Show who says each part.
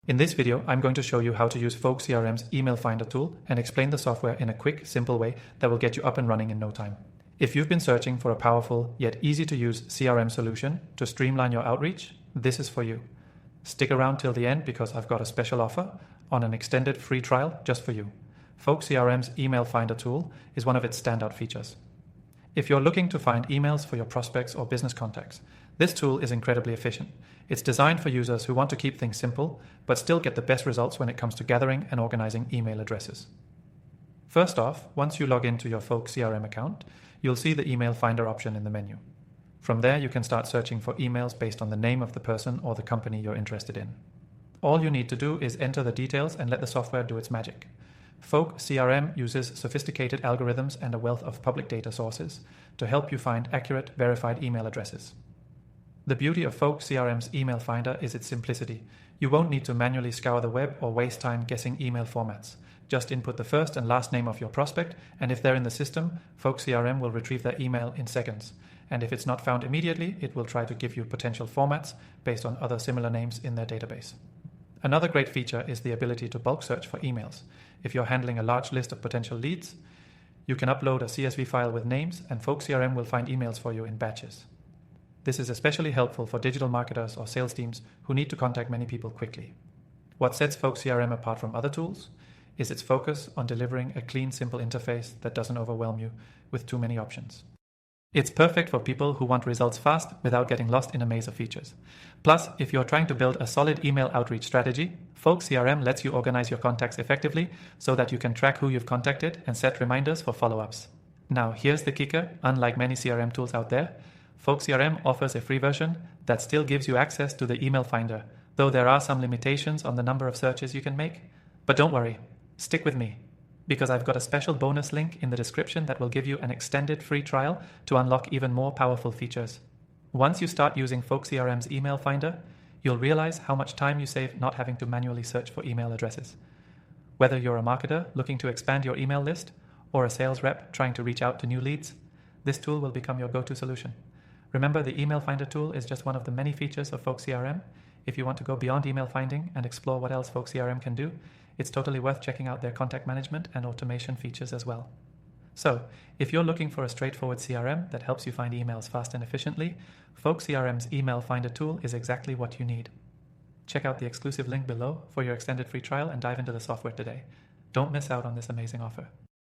Speaker 1: In this video, I'm going to show you how to use Folk CRM's Email Finder tool and explain the software in a quick, simple way that will get you up and running in no time. If you've been searching for a powerful yet easy to use CRM solution to streamline your outreach, this is for you. Stick around till the end because I've got a special offer on an extended free trial just for you. Folk CRM's Email Finder tool is one of its standout features. If you're looking to find emails for your prospects or business contacts, this tool is incredibly efficient. It's designed for users who want to keep things simple, but still get the best results when it comes to gathering and organizing email addresses. First off, once you log into your Folk CRM account, you'll see the Email Finder option in the menu. From there, you can start searching for emails based on the name of the person or the company you're interested in. All you need to do is enter the details and let the software do its magic. Folk CRM uses sophisticated algorithms and a wealth of public data sources to help you find accurate, verified email addresses. The beauty of Folk CRM's Email Finder is its simplicity. You won't need to manually scour the web or waste time guessing email formats. Just input the first and last name of your prospect, and if they're in the system, Folk CRM will retrieve their email in seconds. And if it's not found immediately, it will try to give you potential formats based on other similar names in their database. Another great feature is the ability to bulk search for emails. If you're handling a large list of potential leads, you can upload a CSV file with names, and Folk CRM will find emails for you in batches. This is especially helpful for digital marketers or sales teams who need to contact many people quickly. What sets Folk CRM apart from other tools is its focus on delivering a clean, simple interface that doesn't overwhelm you with too many options. It's perfect for people who want results fast without getting lost in a maze of features. Plus, if you're trying to build a solid email outreach strategy, Folk CRM lets you organize your contacts effectively so that you can track who you've contacted and set reminders for follow-ups. Now, here's the kicker. Unlike many CRM tools out there, Folk CRM offers a free version that still gives you access to the Email Finder, though there are some limitations on the number of searches you can make. But don't worry, stick with me, because I've got a special bonus link in the description that will give you an extended free trial to unlock even more powerful features. Once you start using Folk CRM's Email Finder, you'll realize how much time you save not having to manually search for email addresses. Whether you're a marketer looking to expand your email list or a sales rep trying to reach out to new leads, this tool will become your go-to solution. Remember, the Email Finder tool is just one of the many features of Folk CRM. If you want to go beyond email finding and explore what else Folk CRM can do, it's totally worth checking out their contact management and automation features as well. So, if you're looking for a straightforward CRM that helps you find emails fast and efficiently, Folk CRM's Email Finder tool is exactly what you need. Check out the exclusive link below for your extended free trial and dive into the software today. Don't miss out on this amazing offer.